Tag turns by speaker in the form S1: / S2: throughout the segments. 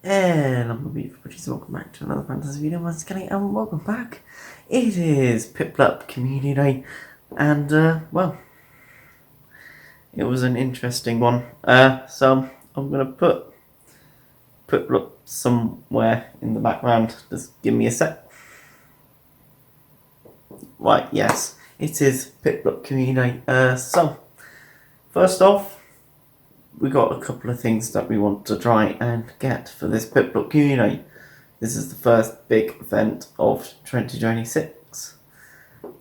S1: And I'm going to be producer. Welcome back to another fantasy video once again, and welcome back. It is Piplup Community Day, and well, it was an interesting one. So I'm going to put Piplup somewhere in the background. Just give me a sec. Right, yes, it is Piplup Community Day. So first off, we got a couple of things that we want to try and get for this Piplup community. This is the first big event of 2026.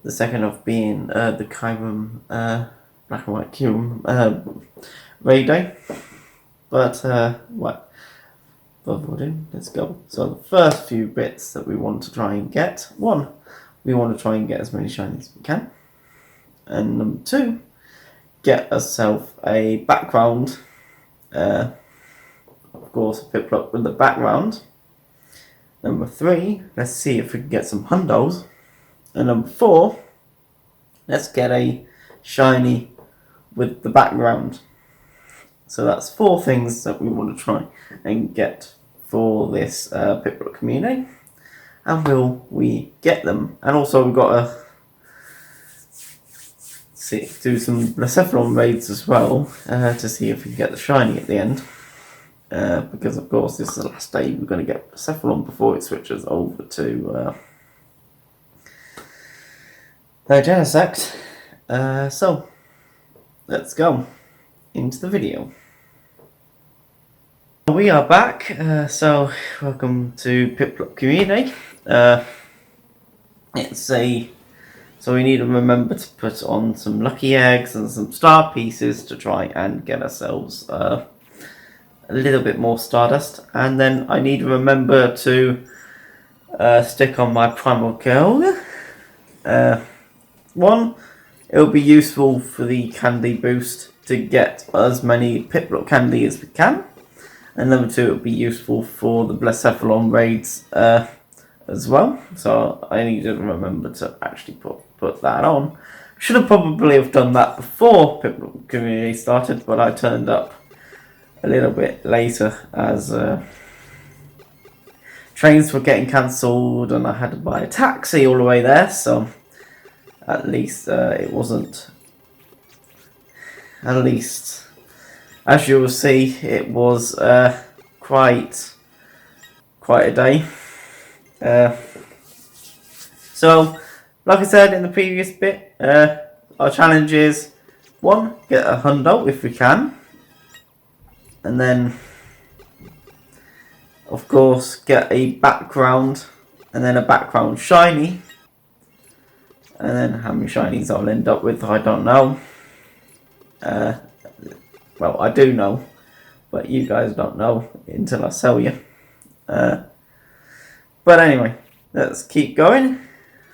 S1: The second of being the Kyrum Black and White Kyrum Raid Day. But what? Let's go. So the first few bits that we want to try and get. One, we want to try and get as many shinies as we can. And number two, get ourselves a background. Of course, a Piplup with the background. Number three, let's see if we can get some hundos. And number four, let's get a shiny with the background. So that's four things that we want to try and get for this Piplup community. And will we get them? And also we've got to do some Blacephalon raids as well to see if we can get the shiny at the end. Because of course this is the last day we're going to get Blacephalon before it switches over to Genesect. So let's go into the video. We are back, so welcome to Piplup Community. So we need to remember to put on some lucky eggs and some star pieces to try and get ourselves a little bit more Stardust. And then I need to remember to stick on my Primal Girl. One, it'll be useful for the candy boost to get as many Piplup candy as we can. And number two, it'll be useful for the Blacephalon raids as well. So I need to remember to actually put that on. Should have probably have done that before Piplup Community started, but I turned up a little bit later as trains were getting cancelled and I had to buy a taxi all the way there. So at least it wasn't. At least, as you will see, it was quite a day. So, like I said in the previous bit, our challenge is one, get a hundo if we can, and then of course get a background and then a background shiny, and then how many shinies I'll end up with I don't know. Well, I do know, but you guys don't know until I sell you. But anyway, let's keep going.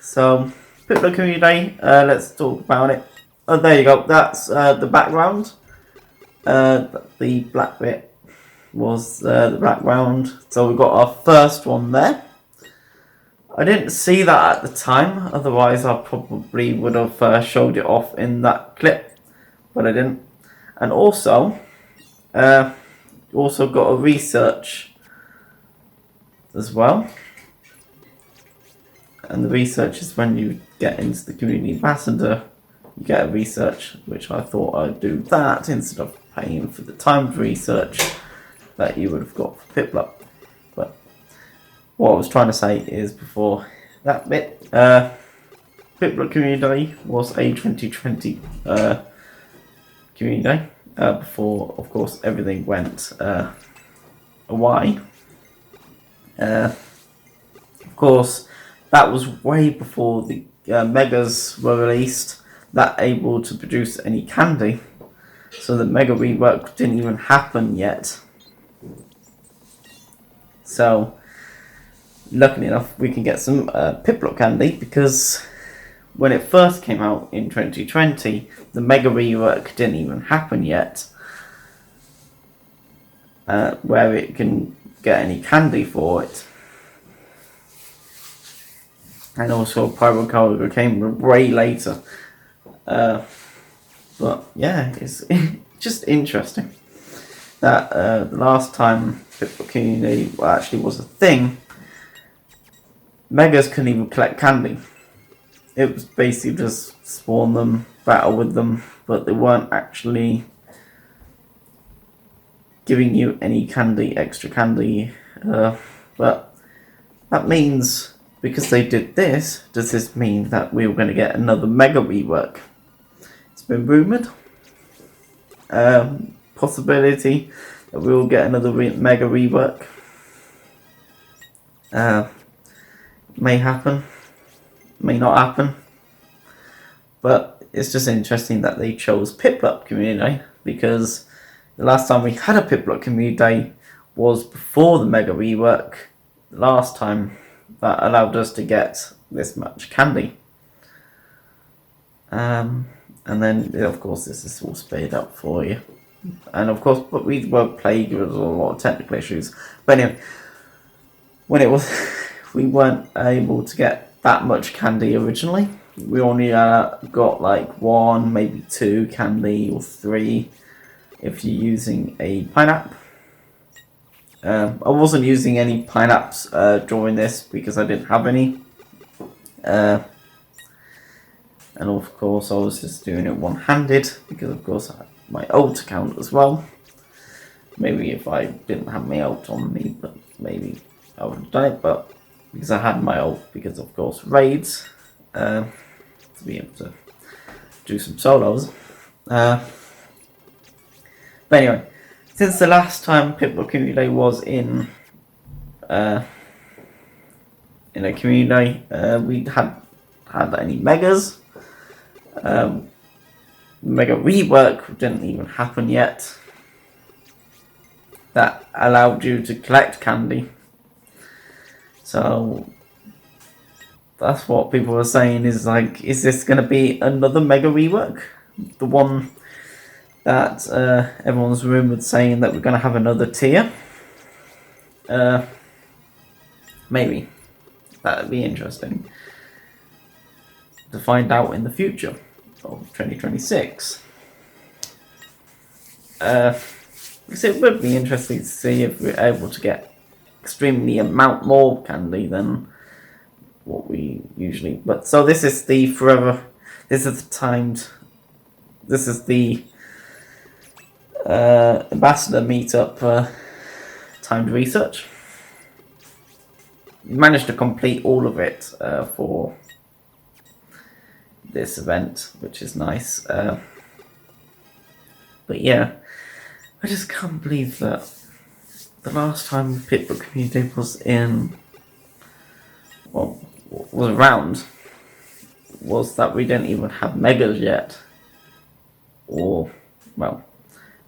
S1: So, Piplup Community Day, let's talk about it. Oh, there you go, that's the background. The black bit was the background. So we've got our first one there. I didn't see that at the time, otherwise I probably would have showed it off in that clip, but I didn't. And also got a research as well. And the research is when you get into the community ambassador, you get a research, which I thought I'd do that instead of paying for the timed research that you would have got for Piplup. But what I was trying to say is before that bit, Piplup Community Day was a 2020 Community Day, before of course everything went away. Of course, that was way before the Megas were released that able to produce any candy. So the Mega rework didn't even happen yet. So, luckily enough, we can get some Piplup candy because when it first came out in 2020, the Mega rework didn't even happen yet. Where it can get any candy for it. And also Pyro Color came way later. But yeah, it's just interesting that the last time Piplup community actually was a thing, Megas couldn't even collect candy. It was basically just spawn them, battle with them, but they weren't actually giving you any candy, extra candy. But that means, because they did this, does this mean that we were going to get another Mega rework? It's been rumoured. Possibility that we will get another Mega rework. May happen, may not happen. But it's just interesting that they chose Piplup community, because the last time we had a Piplup community was before the Mega rework. The last time that allowed us to get this much candy. And then, of course, this is all sped up for you. And of course, but we were plagued with a lot of technical issues. But anyway, when it was, we weren't able to get that much candy originally. We only got like 1, maybe 2 candy, or 3 if you're using a pineapple. I wasn't using any pineapples during this because I didn't have any. And of course I was just doing it one-handed because of course I had my ult account as well. Maybe if I didn't have my ult on me, but maybe I would have done it, but because I had my ult, because of course raids, to be able to do some solos. But anyway, since the last time Piplup community was in a community, we had any megas. Mega rework didn't even happen yet. That allowed you to collect candy. So that's what people were saying, is like, is this going to be another Mega rework? The one that everyone's rumoured saying that we're going to have another tier. Maybe. That'd be interesting to find out in the future of 2026. So it would be interesting to see if we're able to get extremely amount more candy than what we usually. But so this is the forever. This is the timed. This is the ambassador meetup timed research. We managed to complete all of it for this event, which is nice. But yeah, I just can't believe that the last time Piplup community was was around, was that we didn't even have megas yet. Or, well,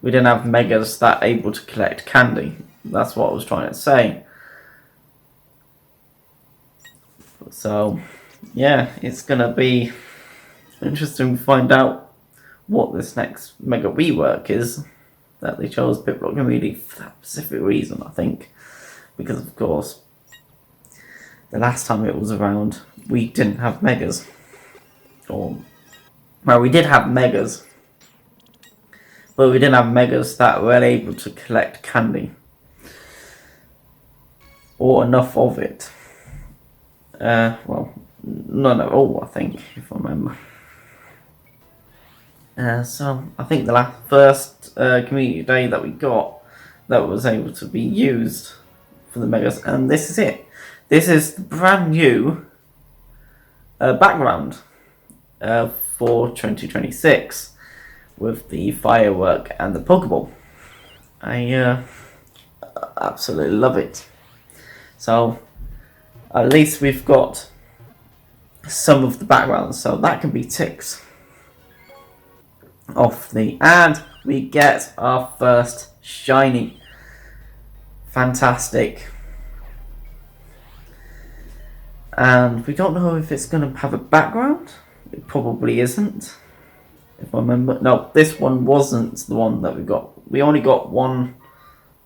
S1: we didn't have megas that able to collect candy. That's what I was trying to say. So, yeah, it's going to be interesting to find out what this next Mega rework is that they chose Piplup community for that specific reason, I think. Because, of course, the last time it was around, we didn't have megas. Well, we did have megas, but we didn't have megas that were able to collect candy. Or enough of it. Well, none at all, I think, if I remember. So, I think the first community day that we got that was able to be used for the megas, and this is it. This is the brand new background for 2026 with the firework and the Pokeball. I absolutely love it. So, at least we've got some of the backgrounds, so that can be ticked off and we get our first shiny. Fantastic. And we don't know if it's going to have a background. It probably isn't, if I remember. No, this one wasn't the one that we got. We only got one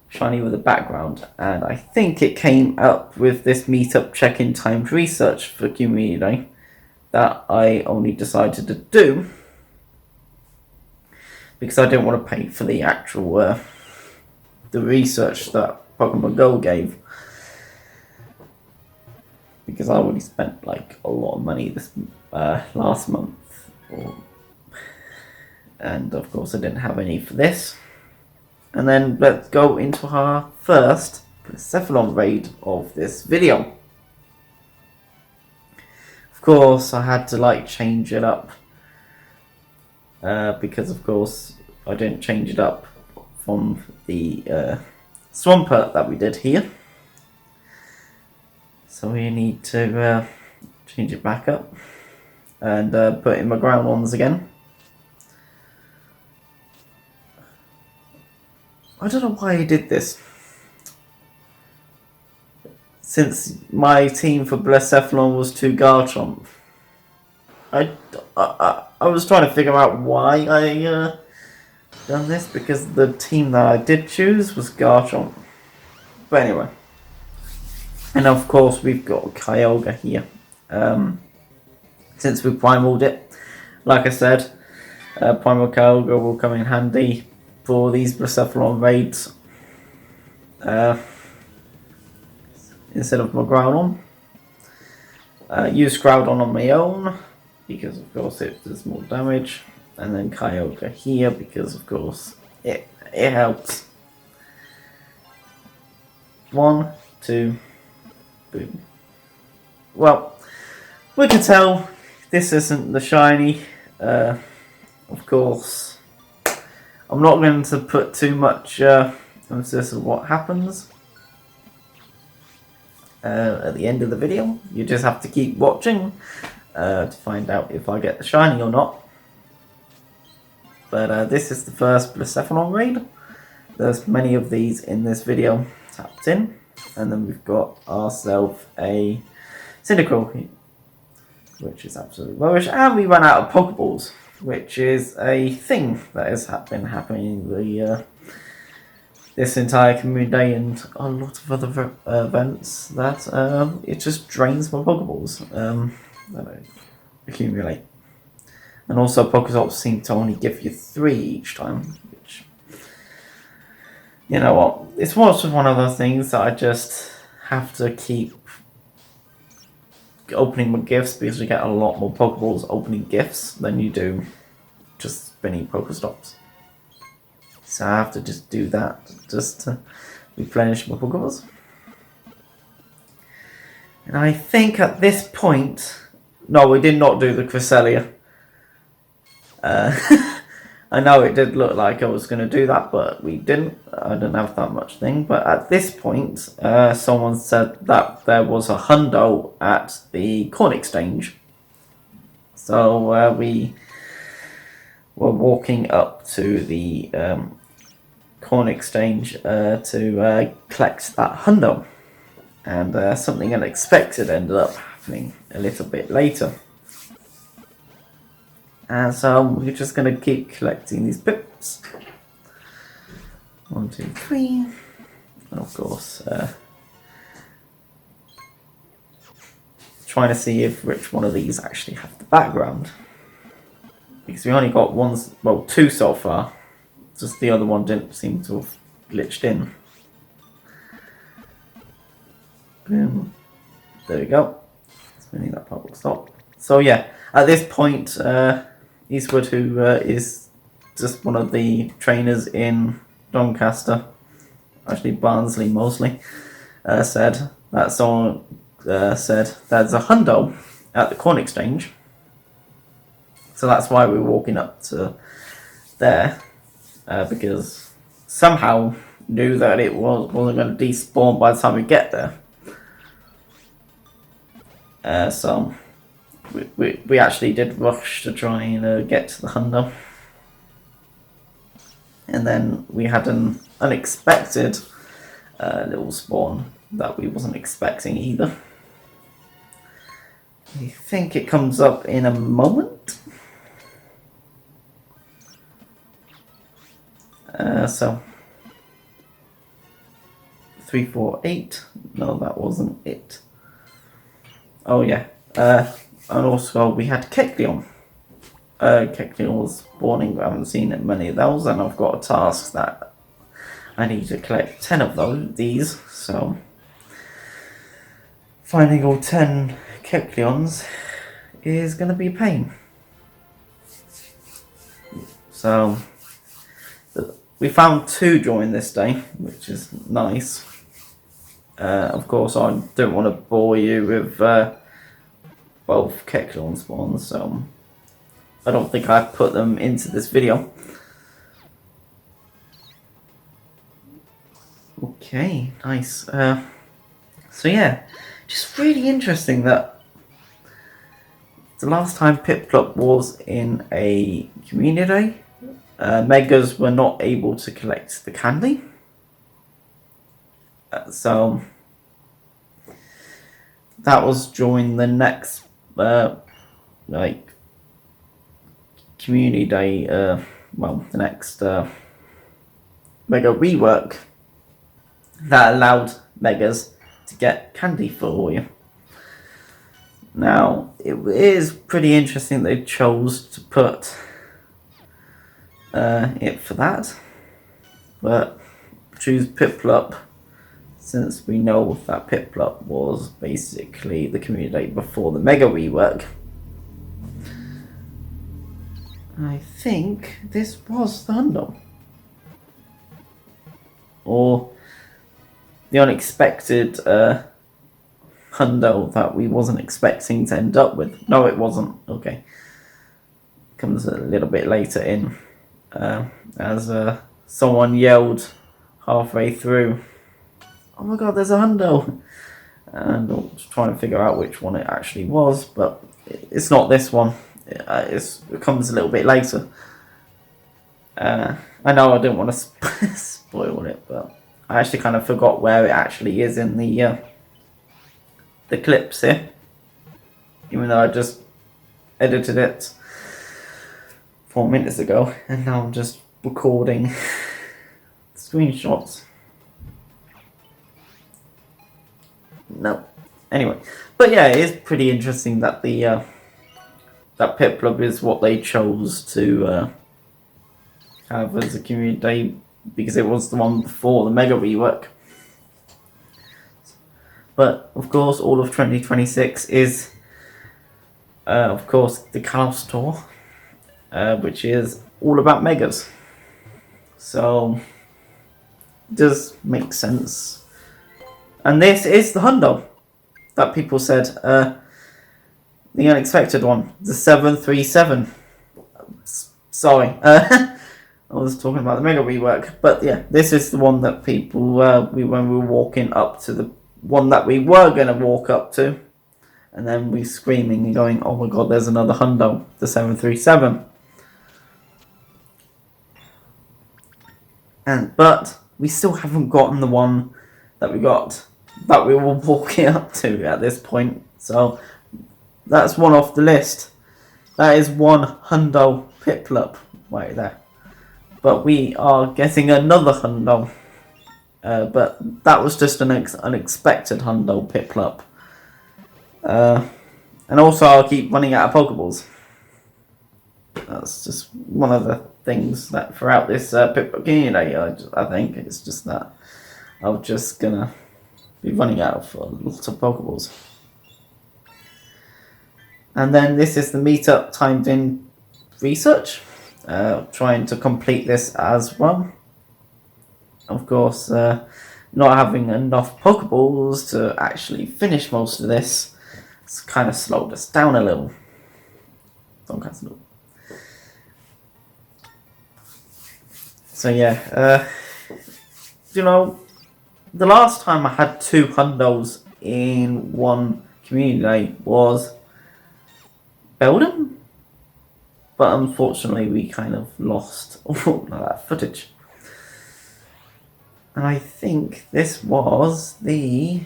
S1: shiny with a background, and I think it came up with this meetup check-in timed research for community that I only decided to do because I didn't want to pay for the actual the research that Pokemon Go gave. Because I already spent like a lot of money this last month. And of course I didn't have any for this. And then let's go into our first Cephalon raid of this video. Of course I had to like change it up. Because of course I didn't change it up from the Swampert that we did here. So we need to change it back up and put in my ground ones again. I don't know why I did this. Since my team for Blacephalon was 2 Garchomp. I was trying to figure out why I done this, because the team that I did choose was Garchomp. But anyway. And of course we've got Kyogre here. Since we primaled it. Like I said, Primal Kyogre will come in handy for these Blacephalon raids. Instead of my Groudon. Use Groudon on my own, because of course it does more damage. And then Kyogre here, because of course it helps. 1, 2, boom. Well, we can tell this isn't the shiny. Of course, I'm not going to put too much emphasis on what happens at the end of the video. You just have to keep watching to find out if I get the shiny or not. But this is the first Blacephalon raid. There's many of these in this video tapped in. And then we've got ourselves a Cyndaquil, which is absolutely rubbish. And we ran out of Pokeballs, which is a thing that has been happening this entire community and a lot of other events, that it just drains my Pokeballs that I accumulate. And also Pokestops seem to only give you 3 each time, which, you know what, it's one of those things that I just have to keep opening my gifts, because you get a lot more Pokeballs opening gifts than you do just spinning Pokestops. So I have to just do that just to replenish my Pokeballs. And I think at this point, no, we did not do the Cresselia. I know it did look like I was going to do that, but we didn't. I didn't have that much thing. But at this point, someone said that there was a hundo at the Corn Exchange. So we were walking up to the Corn Exchange to collect that hundo. And something unexpected ended up happening a little bit later. And so we're just going to keep collecting these pips. 1, 2, 3. And of course, trying to see which one of these actually have the background. Because we only got 2 so far. Just the other one didn't seem to have glitched in. Boom. There we go. Spinning that public stop. So yeah, at this point, Eastwood, who is just one of the trainers in Doncaster, actually Barnsley mostly, said that someone said there's a hundo at the Corn Exchange. So that's why we're walking up to there, because somehow knew that it wasn't going to despawn by the time we get there. So we actually did rush to try and get to the hundo. And then we had an unexpected little spawn that we wasn't expecting either. I think it comes up in a moment. So 3, 4, 8. No, that wasn't it. Oh yeah. And also we had Kecleon. Kecleon was spawning. I haven't seen many of those, and I've got a task that I need to collect 10 of these, so finding all 10 Kecleons is going to be a pain. So we found 2 during this day, which is nice. Of course, I don't want to bore you with both Kecleon spawns, so I don't think I've put them into this video. Okay, nice. So yeah, just really interesting that the last time Piplup was in a community day, Megas were not able to collect the candy. So that was during the next like community day, well, the next Mega rework that allowed Megas to get candy for you. Now, it is pretty interesting they chose to put it for that, but choose Piplup since we know that Piplup was basically the community day before the Mega rework. I think this was the Hundo. Or the unexpected Hundo that we wasn't expecting to end up with. No, it wasn't. Okay. Comes a little bit later in. As someone yelled halfway through, "Oh my god, there's a Hundo!" And I was trying to figure out which one it actually was, but it's not this one. It comes a little bit later. I know I didn't want to spoil it, but I actually kind of forgot where it actually is in the clips here, even though I just edited it 4 minutes ago, and now I'm just recording screenshots. No, anyway, but yeah, it is pretty interesting that the that Piplup is what they chose to have as a community day, because it was the one before the Mega rework. But of course, all of 2026 is, of course, the Chaos Tour, which is all about Megas. So, it does make sense. And this is the Hundo that people said, the unexpected one, the 737. Sorry, I was talking about the Mega rework, but yeah, this is the one that people, when we were walking up to the one that we were going to walk up to, and then we screaming and going, "Oh my god, there's another Hundo, the 737. But we still haven't gotten the one that we were walking up to at this point, so that's one off the list. That is one Hundo Piplup right there. But we are getting another Hundo. But that was just an unexpected Hundo Piplup. And also I'll keep running out of Pokeballs. That's just one of the things that throughout this Piplup community, I think it's just that I'm just gonna be running out of lots of Pokeballs. And then this is the meetup timed in research. Trying to complete this as well. Of course, not having enough Pokeballs to actually finish most of this, it's kind of slowed us down a little. So yeah, you know, the last time I had 2 Hundos in one community was Belden, but unfortunately we kind of lost all of that footage. And I think this was the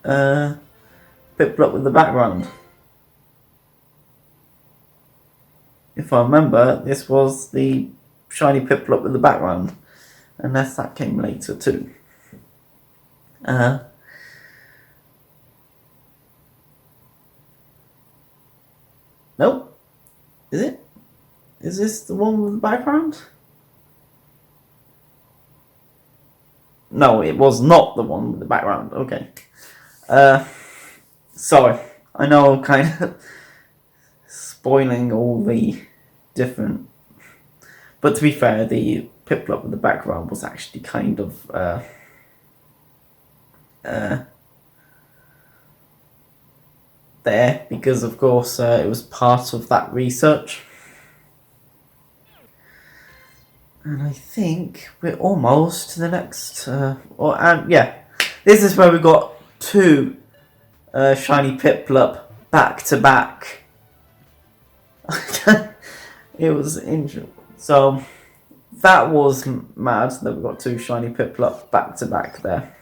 S1: Piplup with the background. If I remember, this was the shiny Piplup with the background, unless that came later too. Nope. Is it? Is this the one with the background? No, it was not the one with the background. Okay. Sorry. I know I'm kind of spoiling all the different... But to be fair, the Piplup with the background was actually kind of... there, because of course it was part of that research. And I think we're almost to the next... yeah. This is where we got 2 shiny Piplup back to back. It was interesting. So that was mad that we got 2 shiny Piplup back to back there.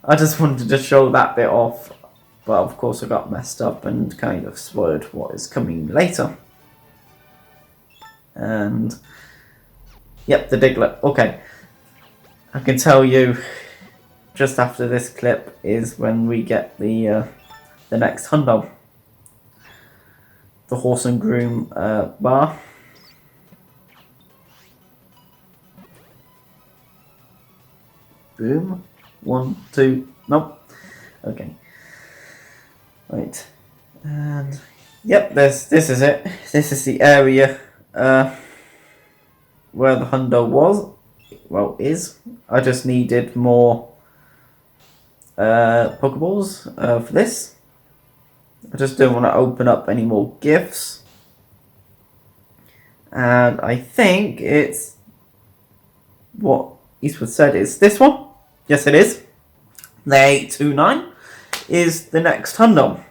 S1: I just wanted to show that bit off, but of course I got messed up and kind of spoiled what is coming later. And yep, the Diglett. Okay, I can tell you just after this clip is when we get the next hundo, the horse and groom bar. Boom. 1, 2. Nope. Okay. Right. And yep, this is it. This is the area where the hundo was. Well, is. I just needed more Pokeballs for this. I just don't want to open up any more gifts. And I think it's what Eastwood said is this one. Yes, it is. The 829 is the next hundo.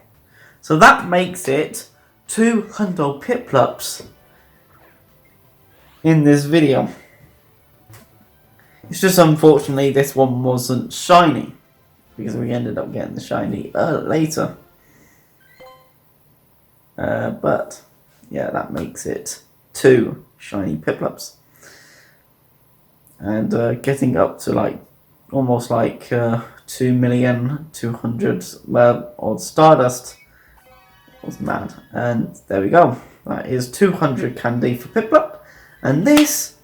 S1: So that makes it 2 hundo Piplups in this video. It's just unfortunately this one wasn't shiny, because we ended up getting the shiny later. But yeah, that makes it 2 shiny Piplups. And getting up to like almost like 2,200,000 odd Stardust was mad. And there we go. That is 200 candy for Piplup. And this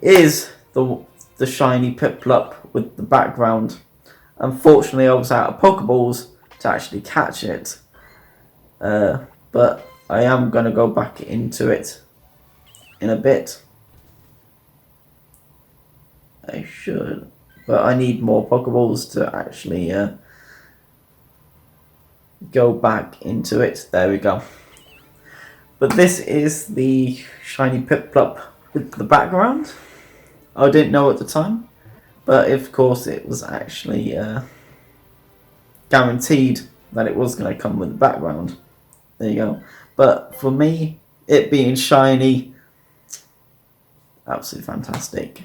S1: is the shiny Piplup with the background. Unfortunately, I was out of Pokeballs to actually catch it. But I am going to go back into it in a bit. I should. But I need more Pokeballs to actually go back into it. There we go. But this is the shiny Piplup with the background. I didn't know at the time, but of course it was actually guaranteed that it was going to come with the background. There you go. But for me, it being shiny, absolutely fantastic.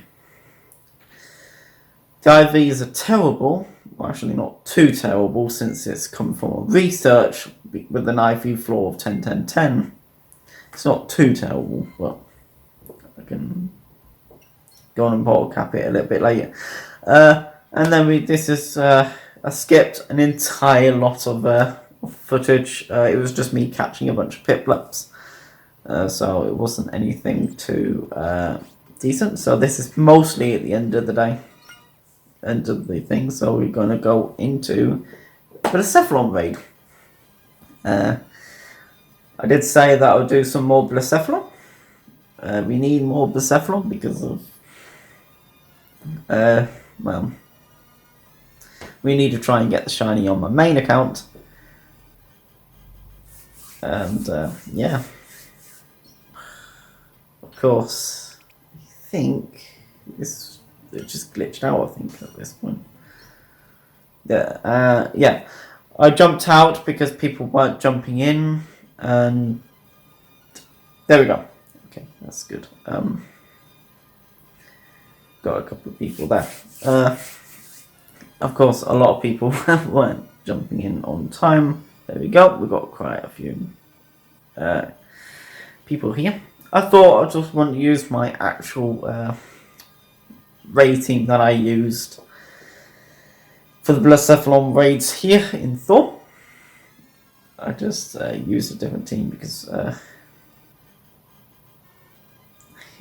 S1: The IVs are terrible. Well, actually not too terrible, since it's come from a research with an IV floor of 10, 10, 10. It's not too terrible, but I can go on and bottle cap it a little bit later. And then this is I skipped an entire lot of footage. It was just me catching a bunch of Piplups, so it wasn't anything too decent. So this is mostly at the end of the day, end of the thing. So we're going to go into the Blacephalon raid. I did say that I would do some more Blacephalon. We need more Blacephalon because of well, we need to try and get the shiny on my main account. And yeah, of course, I think it just glitched out, I think, at this point. Yeah, yeah, I jumped out because people weren't jumping in, and there we go. Okay, that's good. Got a couple of people there. Of course, a lot of people weren't jumping in on time. There we go. We've got quite a few people here. I thought I just want to use my actual rating that I used for the Blacephalon raids here in Thor. I just used a different team because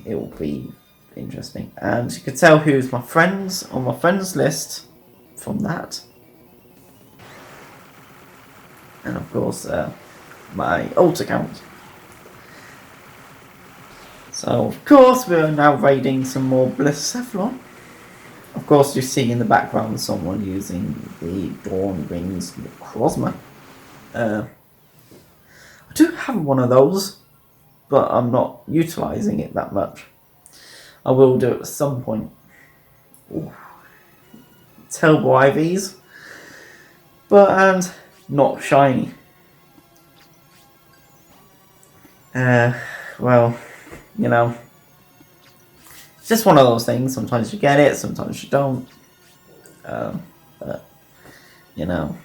S1: it will be interesting. And you can tell who's my friends on my friends list from that. And of course, my alt account. So of course we're now raiding some more Blacephalon. Of course you see in the background someone using the Dawn Rings Necrozma. I do have one of those, but I'm not utilising it that much. I will do it at some point. Ooh. Terrible IVs, and not shiny. Well, you know, it's just one of those things. Sometimes you get it, sometimes you don't. But, you know,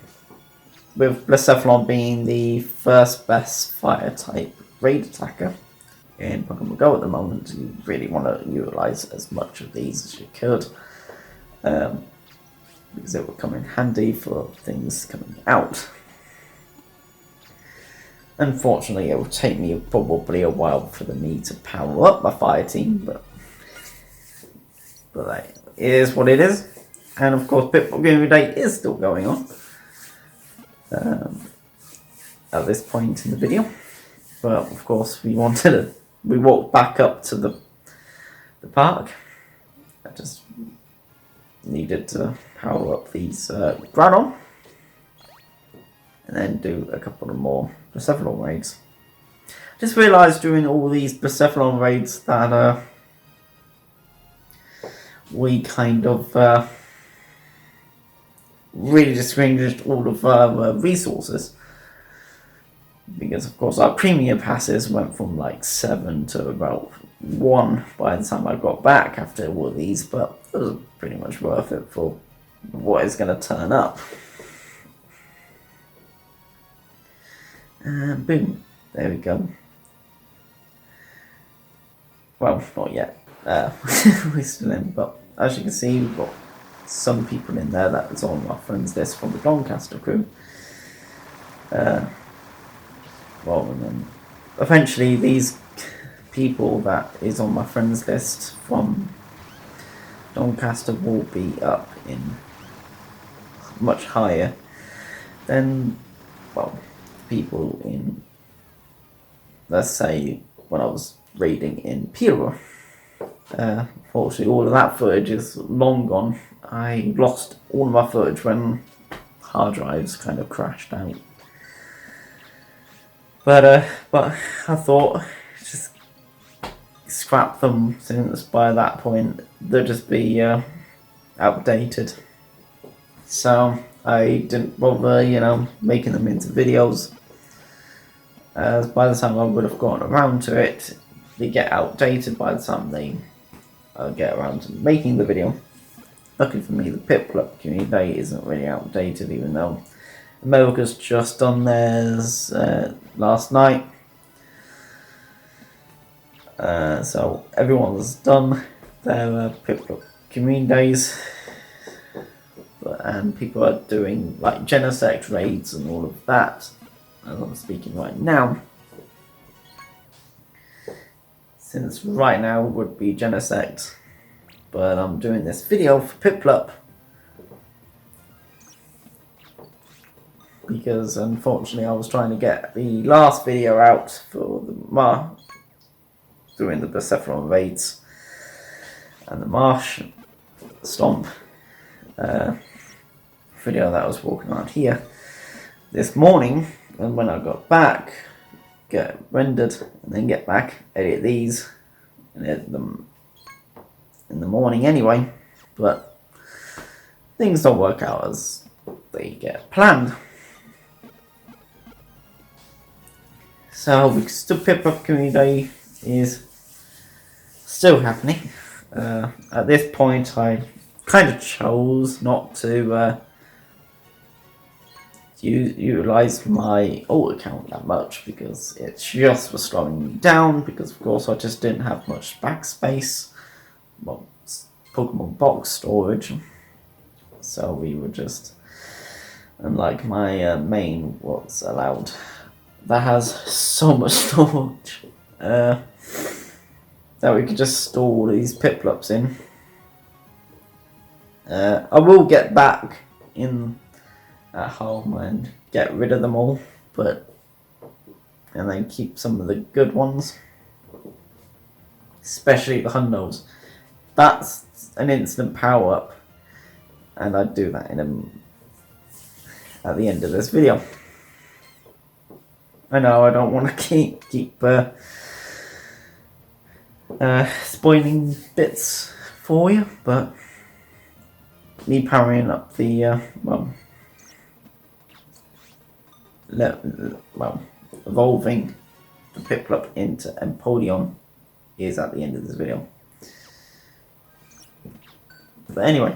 S1: with Blacephalon being the first best fire type raid attacker in Pokemon Go at the moment, you really want to utilise as much of these as you could. Because it will come in handy for things coming out. Unfortunately, it will take me probably a while for me to power up my fire team, but it is what it is. And of course, Piplup Game Day is still going on at this point in the video. But of course, we walked back up to the park. I just needed to power up these Groudon and then do a couple of more Blacephalon raids. Just realised during all these Blacephalon raids that we kind of really distinguished all of our resources, because of course our premium passes went from like 7 to about 1 by the time I got back after all of these, but it was pretty much worth it for what is going to turn up. And boom, there we go. Well, not yet. We're still in, but as you can see, we've got some people in there that is on my friends list from the Doncaster crew. Well, and then eventually these people that is on my friends list from Doncaster will be up in much higher than, well, people in, let's say, when I was raiding in Piplup. Unfortunately, all of that footage is long gone. I lost all of my footage when hard drives kind of crashed out. But I thought, just scrap them, since by that point they'll just be outdated. So I didn't bother, making them into videos. As by the time I would have gotten around to it, they get outdated by the time they get around to making the video. Luckily for me, the Piplup community isn't really outdated, even though America's just done theirs last night. So everyone's done their Piplup community days. And people are doing like Genesect raids and all of that as I'm speaking right now. Since right now would be Genesect, but I'm doing this video for Piplup because unfortunately I was trying to get the last video out for the doing the Blacephalon raids and the Marsh Stomp video that I was walking around here this morning, and when I got back, get rendered and then get back, edit these and edit them in the morning anyway, but things don't work out as they get planned. So because the Piplup community is still happening, at this point I kind of chose not to utilize my alt account that much, because it just was slowing me down, because of course I just didn't have much backspace, well, Pokemon box storage, so we were just, unlike my main what's allowed, that has so much storage, that we could just store these Piplups in. I will get back in at home and get rid of them all, and then keep some of the good ones, especially the hundos. That's an instant power up, and I'd do that at the end of this video. I know I don't want to keep spoiling bits for you, but me powering up the evolving the Piplup into Empoleon is at the end of this video. But anyway,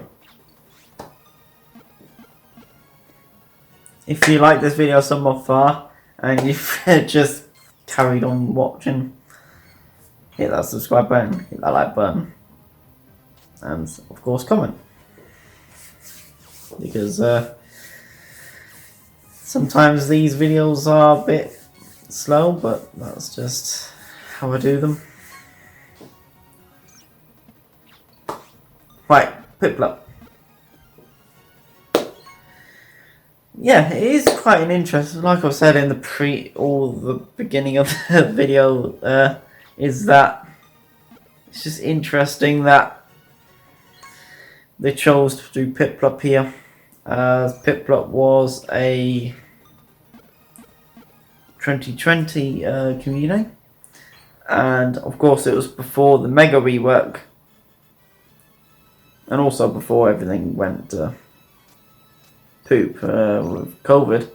S1: if you like this video somewhat far and you've just carried on watching, hit that subscribe button, hit that like button, and of course comment, because sometimes these videos are a bit slow, but that's just how I do them. Right, Piplup. Yeah, it is quite an interest. Like I said in the beginning of the video, is that it's just interesting that they chose to do Piplup here. Piplup was a 2020 community, and of course it was before the Mega rework, and also before everything went poop with COVID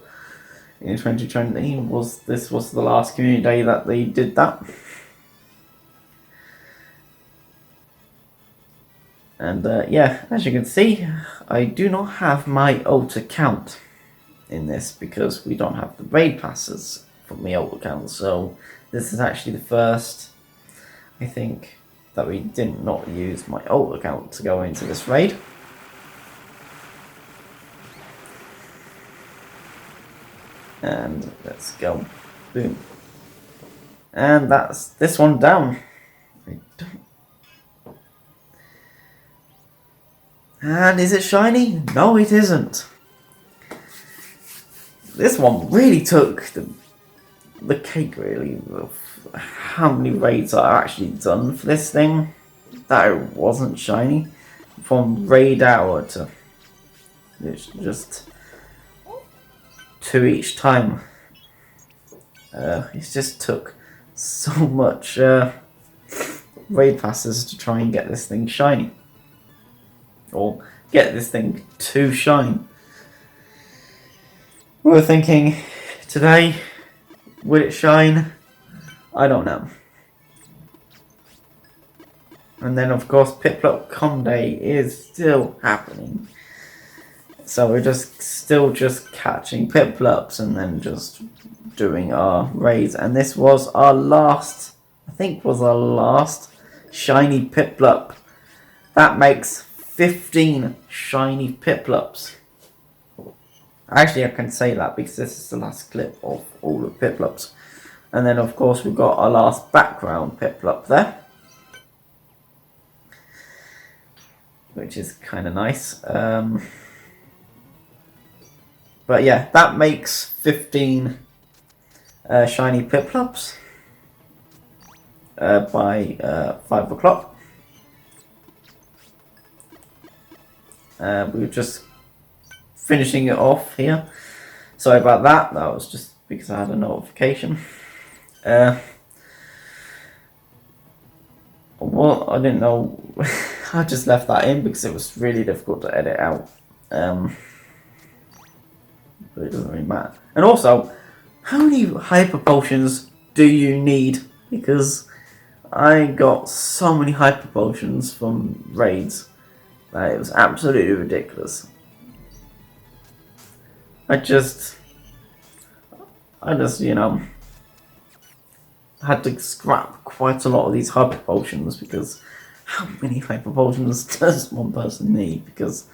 S1: in 2020. This was the last community day that they did that. And yeah, as you can see, I do not have my old account in this because we don't have the raid passes from the old account. So this is actually the first, I think, that we did not use my old account to go into this raid. And let's go. Boom. And that's this one down. And is it shiny? No, it isn't. This one really took the cake, really, of how many raids are actually done for this thing, that it wasn't shiny. From raid hour to it's just 2 each time. It just took so much raid passes to try and get this thing shiny. Or get this thing to shine. We were thinking today, will it shine? I don't know. And then of course Piplup Con Day is still happening. So we're still catching Piplups and then just doing our raids. And this was our last, I think was our last shiny Piplup. That makes 15 shiny Piplups. Actually, I can say that because this is the last clip of all the Piplups. And then, of course, we've got our last background Piplup there, which is kind of nice. But yeah, that makes 15 shiny Piplups by 5 o'clock. We were just finishing it off here. Sorry about that. That was just because I had a notification. Well, I didn't know. I just left that in because it was really difficult to edit out. But it doesn't really matter. And also, how many hyper potions do you need? Because I got so many hyper potions from raids that it was absolutely ridiculous. I just, you know, had to scrap quite a lot of these hyper potions because how many hyper potions does one person need? Because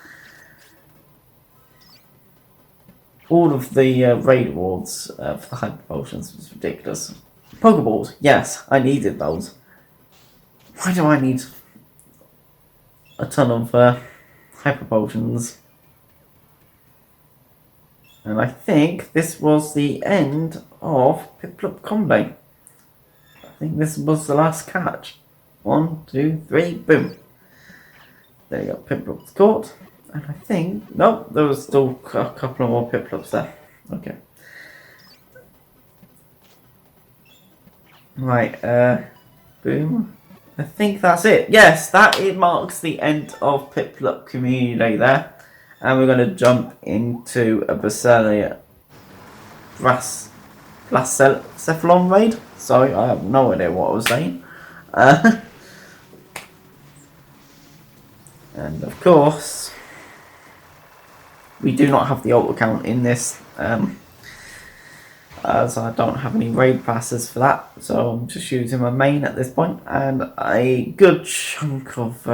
S1: all of the raid rewards for the hyper potions was ridiculous. Pokeballs, yes, I needed those. Why do I need a ton of hyper potions? And I think this was the end of Piplup Combo. I think this was the last catch. 1, 2, 3, boom. There you go, Piplup's caught. And I think, nope, there was still a couple of more Piplups there. Okay. Right, boom. I think that's it. Yes, that it marks the end of Piplup Community Day there. And we're going to jump into a Blacephalon raid. Sorry, I have no idea what I was saying. And of course, we do not have the ult account in this, as I don't have any raid passes for that. So I'm just using my main at this point, and a good chunk of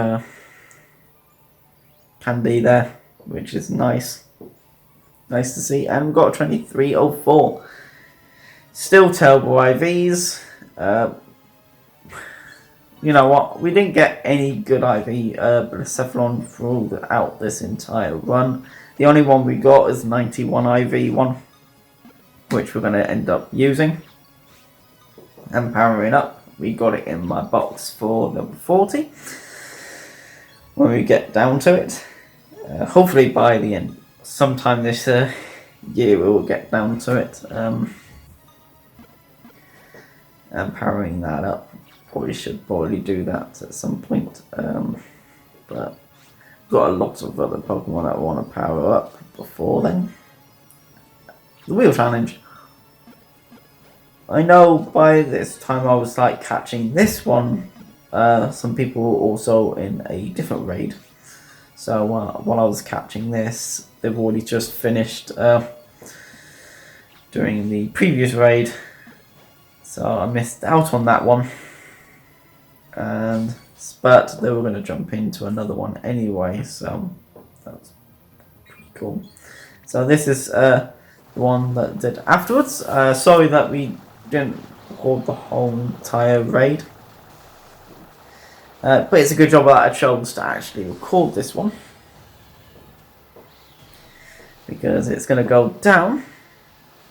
S1: candy there, which is nice. Nice to see. And we've got a 2304. Still terrible IVs. You know what? We didn't get any good IV Blacephalon throughout this entire run. The only one we got is 91 IV one, which we're going to end up using and powering up. We got it in my box for level 40 when we get down to it. Hopefully by the end, sometime this year, we will get down to it. And powering that up. Should probably do that at some point. But got a lot of other Pokemon that I want to power up before then. The Wheel Challenge. I know by this time I was like catching this one. Some people were also in a different raid. So while I was catching this, they've already just finished during the previous raid. So I missed out on that one. But they were going to jump into another one anyway, so that's pretty cool. So this is the one that did afterwards. Sorry that we didn't record the whole entire raid, but it's a good job that I chose to actually record this one, because it's going to go down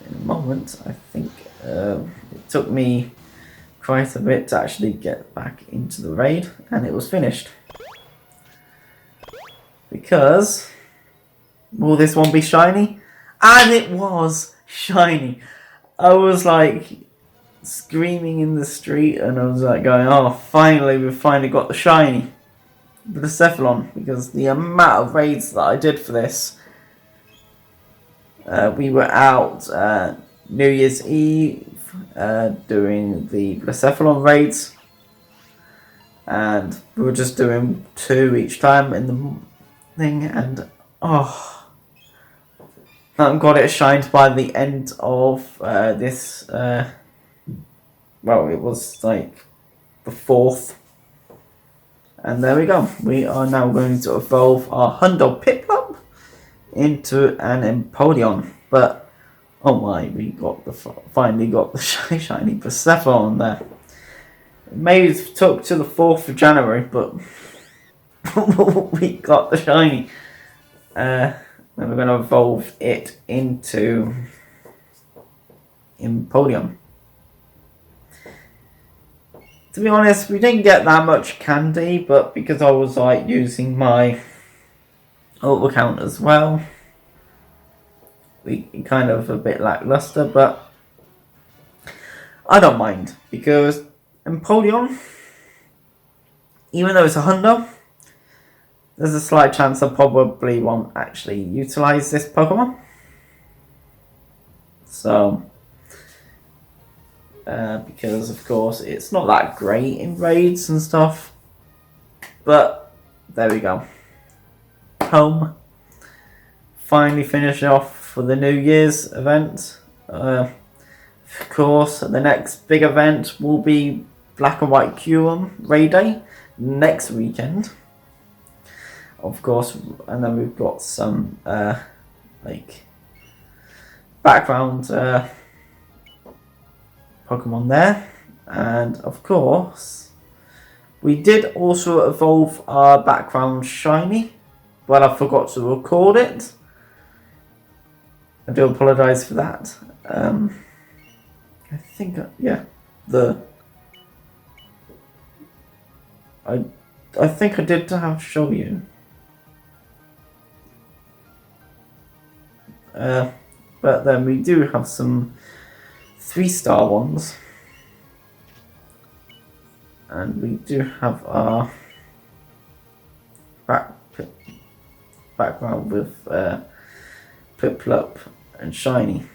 S1: in a moment. I think it took me quite a bit to actually get back into the raid, and it was finished. Because, will this one be shiny? And it was shiny! I was like screaming in the street, and I was like going, oh, finally, we've finally got the shiny Blacephalon, because the amount of raids that I did for this, we were out New Year's Eve, doing the Blacephalon raids, and we were just doing 2 each time in the thing, and oh, I got it shined by the end of this, well, it was like the 4th, and there we go. We are now going to evolve our Hundo Piplup into an Empoleon, but oh my, we got finally got the shiny Blacephalon there. It may have took to the 4th of January, but we got the shiny. Then we're going to evolve it into Empoleon. To be honest, we didn't get that much candy, but because I was like using my ult account as well, we kind of a bit lackluster, but I don't mind, because Empoleon, even though it's a Hundo, there's a slight chance I probably won't actually utilize this Pokemon. So, because of course it's not that great in raids and stuff, but there we go. Home. Finally finish off for the New Year's event. Of course, the next big event will be Black and White Qum Raid Day next weekend. Of course, and then we've got some like background Pokemon there, and of course We did also evolve our background shiny, but I forgot to record it. I do apologise for that. I think, yeah, I think I did have to show you. But then we do have some 3-star ones. And we do have our background with Piplup and Shiny.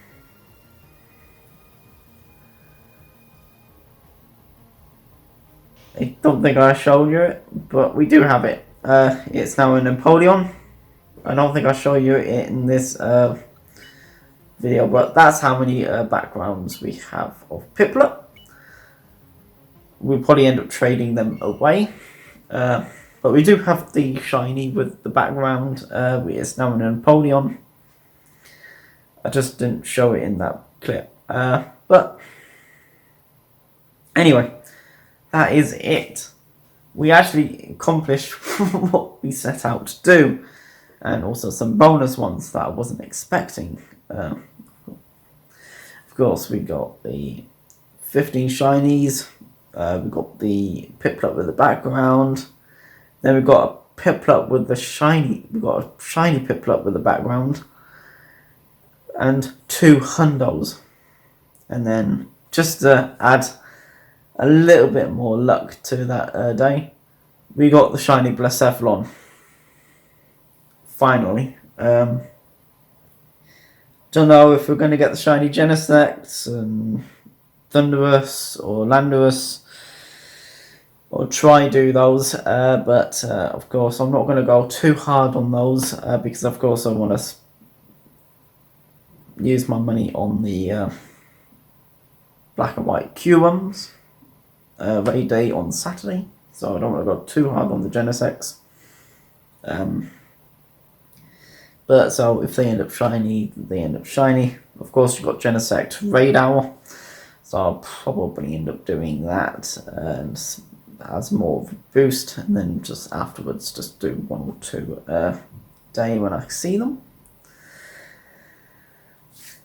S1: I don't think I showed you it, but we do have it. It's now a Napoleon. I don't think I show you it in this video, but that's how many backgrounds we have of Piplup. We'll probably end up trading them away. But we do have the shiny with the background. It's now an Napoleon. I just didn't show it in that clip. But anyway, that is it. We actually accomplished what we set out to do. And also some bonus ones that I wasn't expecting. Of course, we got the 15 shinies. We got the Piplup with the background. Then we got a Piplup with the shiny. We got a shiny Piplup with the background, and 2 hundos. And then just to add a little bit more luck to that day, we got the shiny Blacephalon. Finally. Don't know if we're going to get the shiny Genesect and Thunderous or Landorus, or try do those, but of course I'm not going to go too hard on those because of course I want to use my money on the black and white Q ones raid day on Saturday, so I don't want to go too hard on the Genesects. But so if they end up shiny, they end up shiny. Of course you've got Genesect Raid Hour, so I'll probably end up doing that and as more of a boost, and then just afterwards just do 1 or 2 a day when I see them.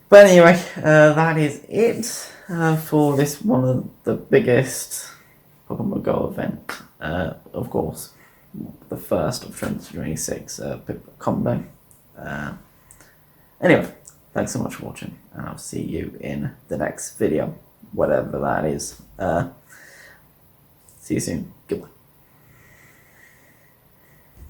S1: But anyway, that is it for this one of the biggest Pokemon Go event. Of course, the first of 2026 Piplup combo. Anyway, thanks so much for watching, and I'll see you in the next video, whatever that is. See you soon.